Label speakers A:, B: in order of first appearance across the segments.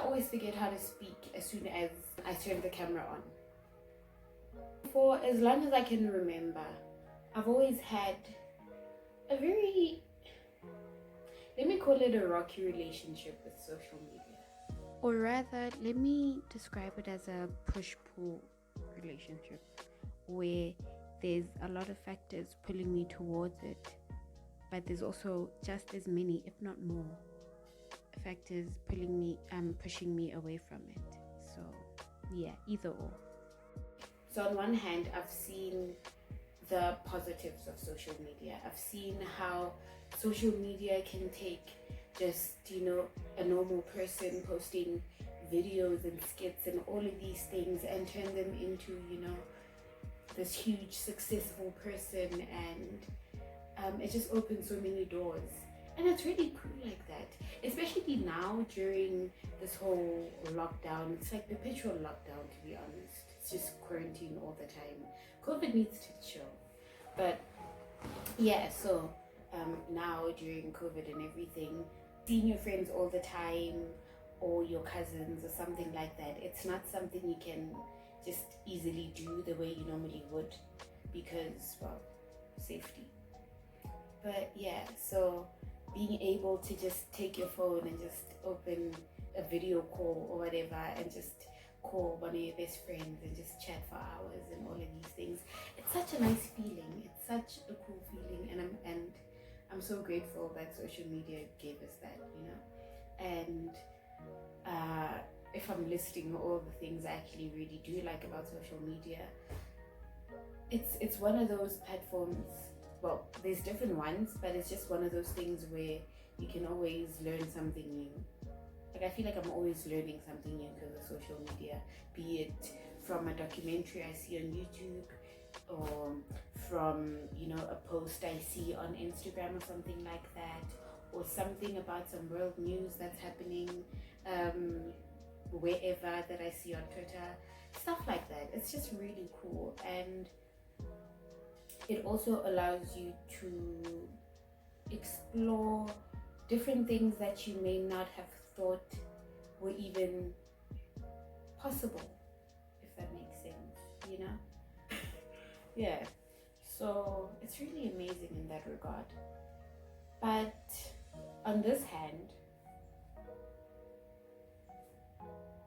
A: always forget how to speak as soon as I turn the camera on. For as long as I can remember, I've always had a very, let me call it a rocky relationship with social media. Or rather, let me describe it as a push-pull relationship, where there's a lot of factors pulling me towards it, but there's also just as many, if not more, factors pushing me away from it. So yeah, either or. So on one hand, I've seen the positives of social media. I've seen how social media can take just, a normal person posting videos and skits and all of these things and turn them into, this huge successful person, and it just opens so many doors. And it's really cool like that, especially now during this whole lockdown. It's like perpetual lockdown, to be honest. It's just quarantine all the time. COVID needs to chill. But yeah, so now during COVID and everything, seeing your friends all the time or your cousins or something like that, it's not something you can just easily do the way you normally would because, well, safety. But yeah, so being able to just take your phone and just open a video call or whatever and just call one of your best friends and just chat for hours and all of these things, it's such a nice feeling. It's such a cool feeling, and I'm so grateful that social media gave us that, and if I'm listing all the things I actually really do like about social media, it's one of those platforms. Well, there's different ones, but it's just one of those things where you can always learn something new. Like, I feel like I'm always learning something new because of social media, be it from a documentary I see on YouTube, or from, a post I see on Instagram or something like that, or something about some world news that's happening wherever that I see on Twitter, stuff like that. It's just really cool, and it also allows you to explore different things that you may not have thought were even possible, if that makes sense, Yeah, so it's really amazing in that regard. But on this hand,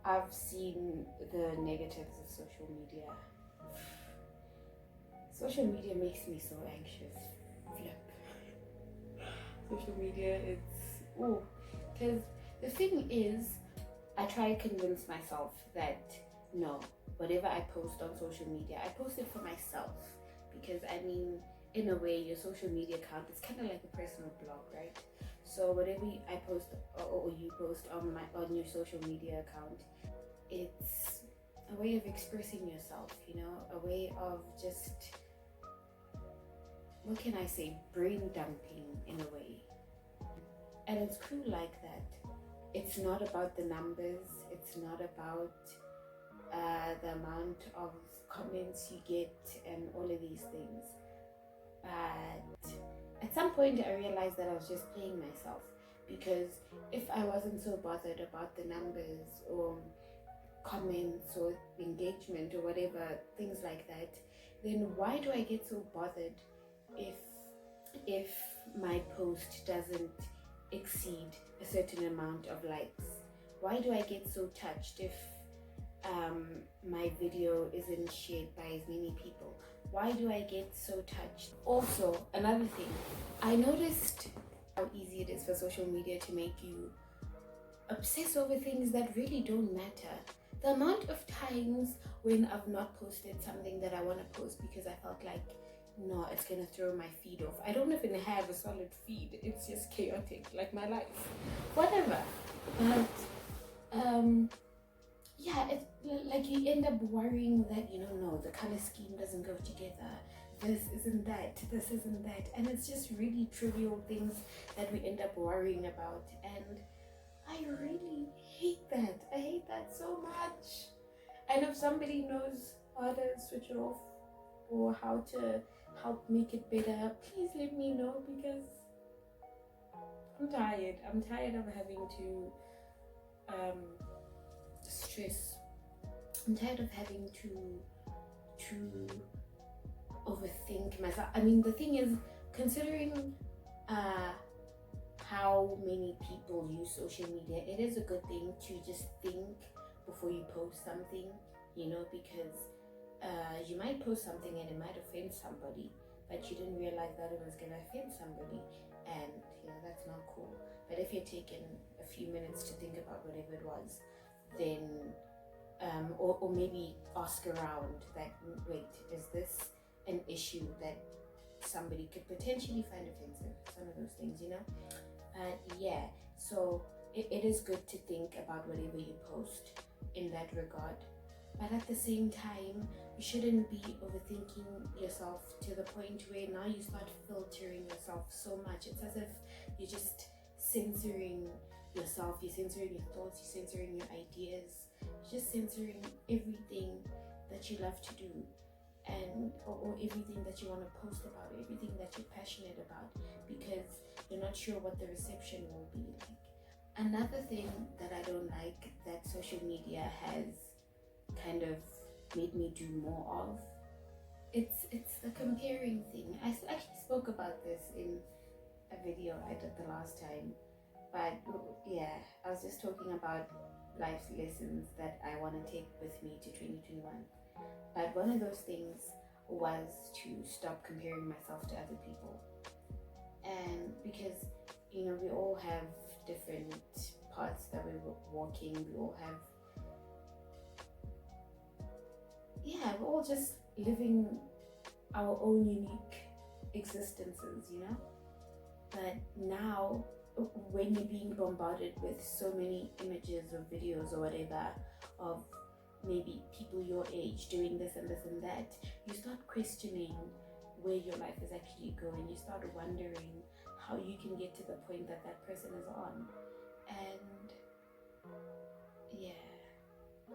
A: I've seen the negatives of social media. Social media makes me so anxious. Flip. Social media, because the thing is, I try to convince myself that no, whatever I post on social media, I post it for myself, because in a way, your social media account is kind of like a personal blog, right? So whatever I post or you post on your social media account, it's a way of expressing yourself, a way of just, what can I say, brain dumping in a way. And it's cool like that. It's not about the numbers, it's not about the amount of comments you get and all of these things. But at some point I realized that I was just playing myself, because if I wasn't so bothered about the numbers or comments or engagement or whatever, things like that, then why do I get so bothered if my post doesn't exceed a certain amount of likes? Why do I get so touched if my video isn't shared by as many people? Why do I get so touched? Also, another thing, I noticed how easy it is for social media to make you obsess over things that really don't matter. The amount of times when I've not posted something that I want to post because I felt like, no, it's gonna throw my feed off. I don't even have a solid feed. It's just chaotic, like my life. Whatever. But yeah, it's like you end up worrying that, no, the color scheme doesn't go together. This isn't that. This isn't that. And it's just really trivial things that we end up worrying about. And I really hate that. I hate that so much. And if somebody knows how to switch it off or how to help make it better, please let me know, because I'm tired. I'm tired of having to stress. I'm tired of having to overthink myself. I mean, the thing is, considering how many people use social media, it is a good thing to just think before you post something, you know, because you might post something and it might offend somebody, but you didn't realize that it was going to offend somebody, and you know, that's not cool. But if you're taking a few minutes to think about whatever it was, then or maybe ask around that, wait, is this an issue that somebody could potentially find offensive? Some of those things, you know. Yeah, so it is good to think about whatever you post in that regard, but at the same time, you shouldn't be overthinking yourself to the point where now you start filtering yourself so much. It's as if you're just censoring yourself, you're censoring your thoughts, you're censoring your ideas, you're just censoring everything that you love to do, and or everything that you want to post about, everything that you're passionate about, because you're not sure what the reception will be like. Another thing that I don't like that social media has kind of made me do more of, it's the comparing thing. I actually spoke about this in a video I did the last time, but yeah, I was just talking about life lessons that I want to take with me to 2021. But one of those things was to stop comparing myself to other people. And because, you know, we all have different paths that we're walking, we all have, we're all just living our own unique existences, you know? But now, when you're being bombarded with so many images or videos or whatever of maybe people your age doing this and this and that, you start questioning where your life is actually going. You start wondering how you can get to the point that that person is on. And yeah,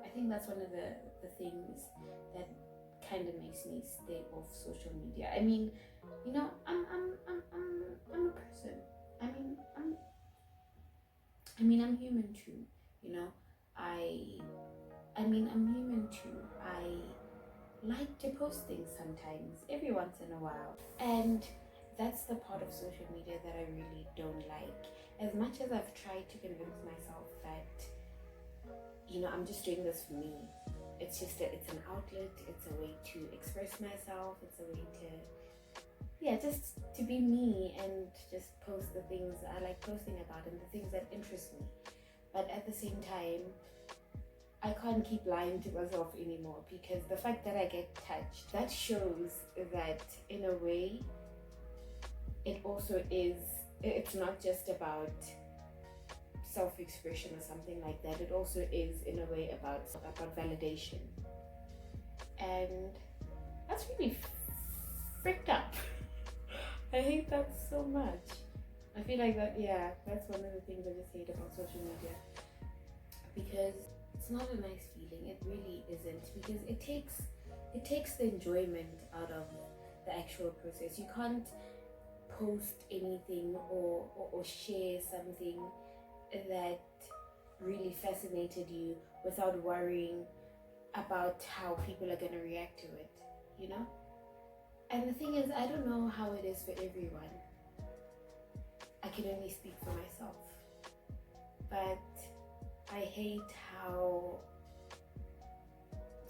A: I think that's one of the things that kind of makes me stay off social media. I mean, you know, I'm a person. I'm human too, you know. I'm human too. I like to post things sometimes, every once in a while. And that's the part of social media that I really don't like. As much as I've tried to convince myself that, you know, I'm just doing this for me. It's just it's an outlet, it's a way to express myself, it's a way to, just to be me and just post the things I like posting about and the things that interest me. But at the same time, I can't keep lying to myself anymore, because the fact that I get touched, that shows that in a way, it also is, it's not just about self-expression or something like that. It also is in a way about validation. And that's really fricked up. I hate that so much. I feel like that's one of the things I just hate about social media, because it's not a nice feeling. It really isn't, because it takes the enjoyment out of the actual process. You can't post anything or share something that really fascinated you without worrying about how people are going to react to it, you know? And the thing is, I don't know how it is for everyone. I can only speak for myself. But I hate how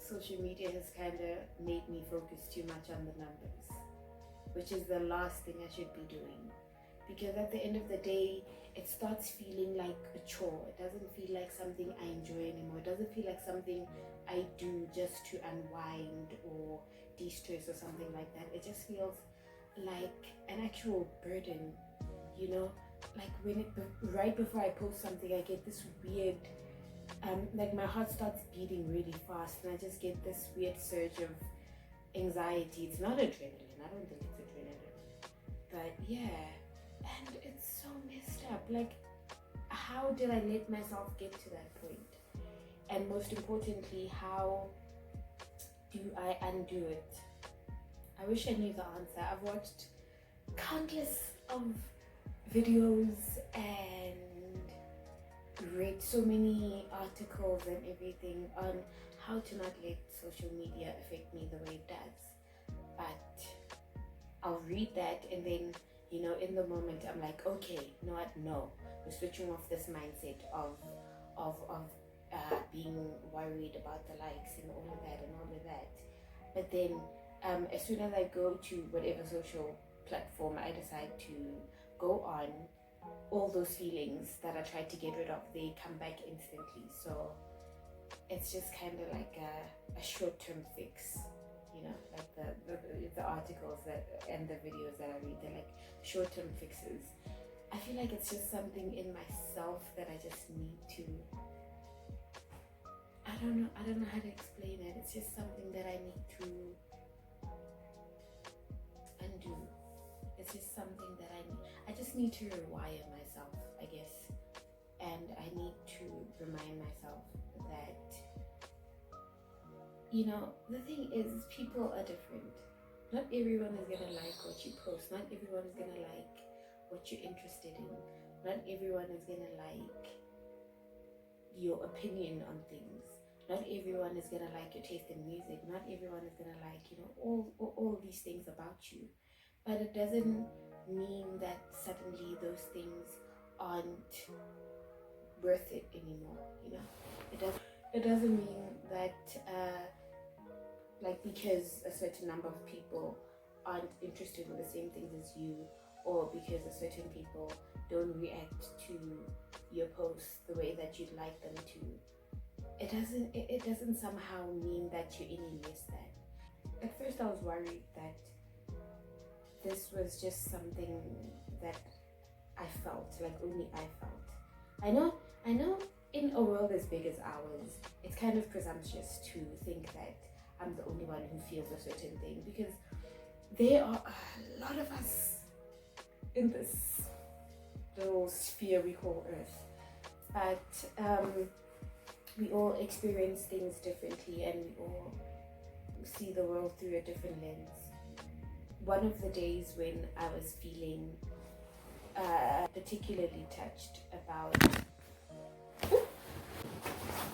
A: social media has kind of made me focus too much on the numbers, which is the last thing I should be doing. Because at the end of the day, it starts feeling like a chore. It doesn't feel like something I enjoy anymore. It doesn't feel like something I do just to unwind or de-stress or something like that. It just feels like an actual burden, you know? Like when right before I post something, I get this weird, like my heart starts beating really fast, and I just get this weird surge of anxiety. It's not adrenaline. I don't think it's adrenaline. But yeah, and it's so messed up. Like, how did I let myself get to that point? And most importantly, how do I undo it? I wish I knew the answer. I've watched countless of videos and read so many articles and everything on how to not let social media affect me the way it does. But I'll read that, and then, you know, in the moment I'm like, okay, you know what, no, we're switching off this mindset of being worried about the likes and all of that. But then as soon as I go to whatever social platform I decide to go on, all those feelings that I tried to get rid of, they come back instantly. So it's just kind of like a short-term fix, you know, like the articles and the videos that I read, they're like short-term fixes. I feel like it's just something in myself that I just need to, I don't know how to explain it. It's just something that I need to undo. It's just something that I just need to rewire myself, I guess. And I need to remind myself that, you know, the thing is, people are different. Not everyone is gonna like what you post. Not everyone is gonna like what you're interested in. Not everyone is gonna like your opinion on things. Not everyone is gonna like your taste in music. Not everyone is gonna like, you know, all these things about you. But it doesn't mean that suddenly those things aren't worth it anymore, you know. It doesn't mean that like because a certain number of people aren't interested in the same things as you, or because a certain people don't react to your posts the way that you'd like them to, it doesn't somehow mean that you're any less than. At first I was worried that this was just something that I felt, like only I felt. I know in a world as big as ours, it's kind of presumptuous to think that I'm the only one who feels a certain thing, because there are a lot of us in this little sphere we call Earth. But we all experience things differently, and we all see the world through a different lens. One of the days when I was feeling particularly touched about...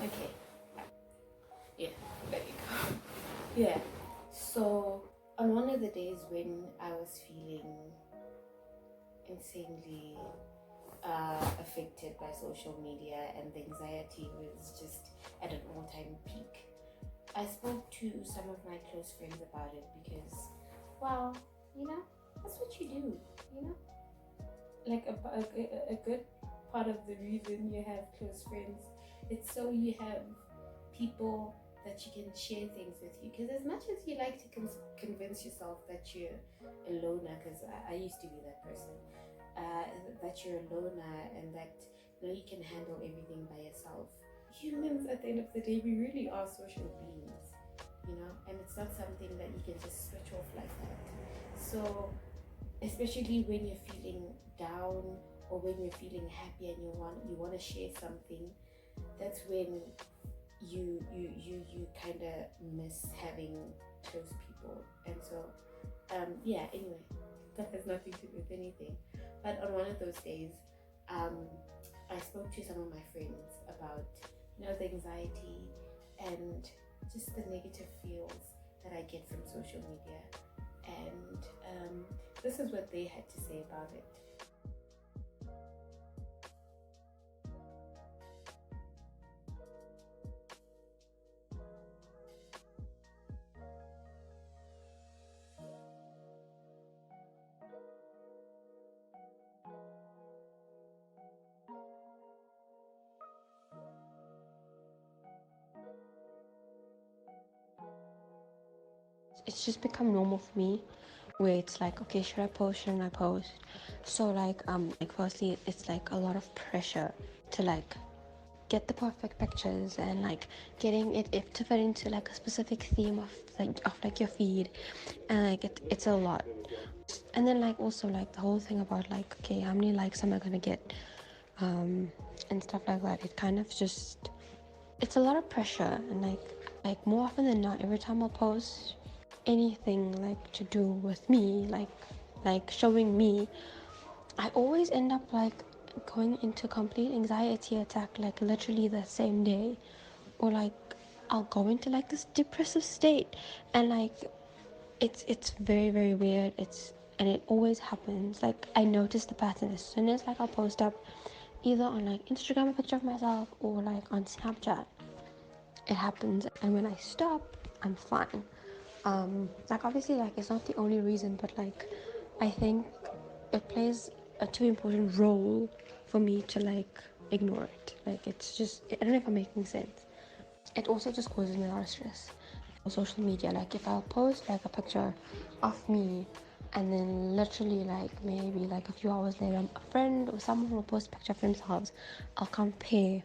A: Okay. Yeah, there you go. Yeah, so on one of the days when I was feeling insanely affected by social media and the anxiety was just at an all-time peak, I spoke to some of my close friends about it, because, well, you know, that's what you do, you know? Like a good part of the reason you have close friends, it's so you have people that you can share things with you. Because as much as you like to convince yourself that you're a loner, because I used to be that person, that you're a loner and that, you know, you can handle everything by yourself. Humans, at the end of the day, we really are social beings, you know, and it's not something that you can just switch off like that. So especially when you're feeling down or when you're feeling happy and you want to share something, that's when you kind of miss having close people. And so yeah, anyway, that has nothing to do with anything. But on one of those days, I spoke to some of my friends about, you know, the anxiety and just the negative feels that I get from social media, and this is what they had to say about it.
B: It's just become normal for me, where it's like, okay, should I post, shouldn't I post? So like firstly, it's like a lot of pressure to like get the perfect pictures and like getting it to fit into like a specific theme of like your feed, and like it's a lot. And then like also like the whole thing about like, okay, how many likes am I gonna get, and stuff like that. It kind of just, it's a lot of pressure. And like more often than not, every time I'll post anything like to do with me, like showing me, I always end up like going into complete anxiety attack, like literally the same day, or like I'll go into like this depressive state, and like it's very very weird. And it always happens. Like I notice the pattern as soon as like I'll post up either on like Instagram a picture of myself or like on Snapchat. It happens, and when I stop, I'm fine. Like obviously like it's not the only reason, but like I think it plays a too important role for me to like ignore it. Like it's just, I don't know if I'm making sense. It also just causes me a lot of stress on social media. Like if I'll post like a picture of me, and then literally like maybe like a few hours later a friend or someone will post a picture of themselves, I'll compare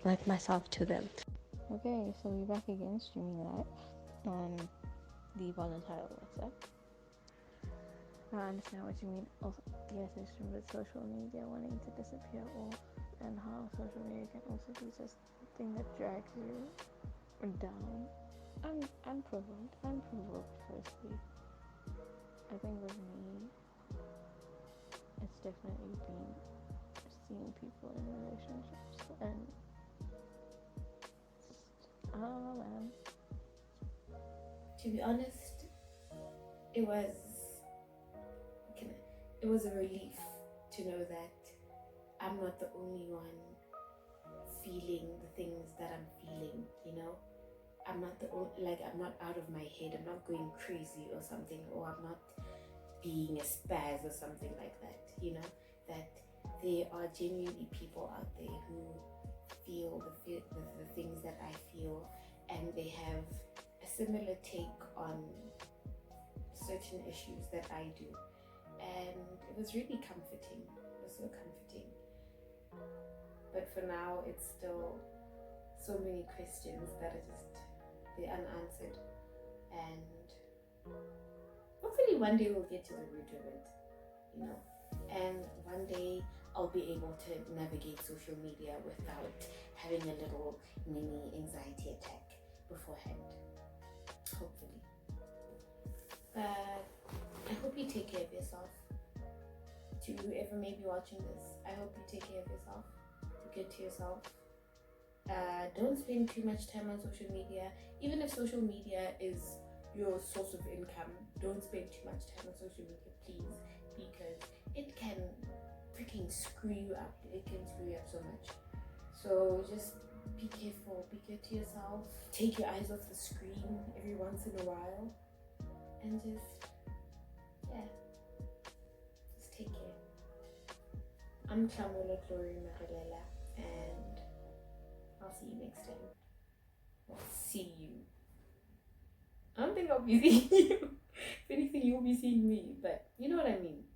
B: like myself to them.
C: Okay, so we're back again streaming live on the volatile WhatsApp. I understand what you mean. Also, yes, it's true with social media wanting to disappear off, and how social media can also be just a thing that drags you down. Unprovoked, firstly. I think with me, it's definitely been seeing people in relationships, and I don't know, man.
A: To be honest, it was a relief to know that I'm not the only one feeling the things that I'm feeling, you know? I'm not I'm not out of my head, I'm not going crazy or something, or I'm not being a spaz or something like that, you know? That there are genuinely people out there who feel the things that I feel, and they have a similar take on certain issues that I do. And it was really comforting. It was so comforting. But for now, it's still so many questions that they're unanswered. And hopefully one day we'll get to the root of it, you know. And one day I'll be able to navigate social media without having a little mini anxiety attack beforehand. Hopefully. But I hope you take care of yourself. To whoever may be watching this, I hope you take care of yourself. Be good to yourself. Don't spend too much time on social media. Even if social media is your source of income, don't spend too much time on social media, please, because it can freaking screw you up. It can screw you up so much. So just be careful. Be good to yourself. Take your eyes off the screen every once in a while, and just take care. I'm Nhlamulo Glory Marilela, and I'll see you next time. I'll see you. I don't think I'll be seeing you. If anything, you'll be seeing me, but you know what I mean.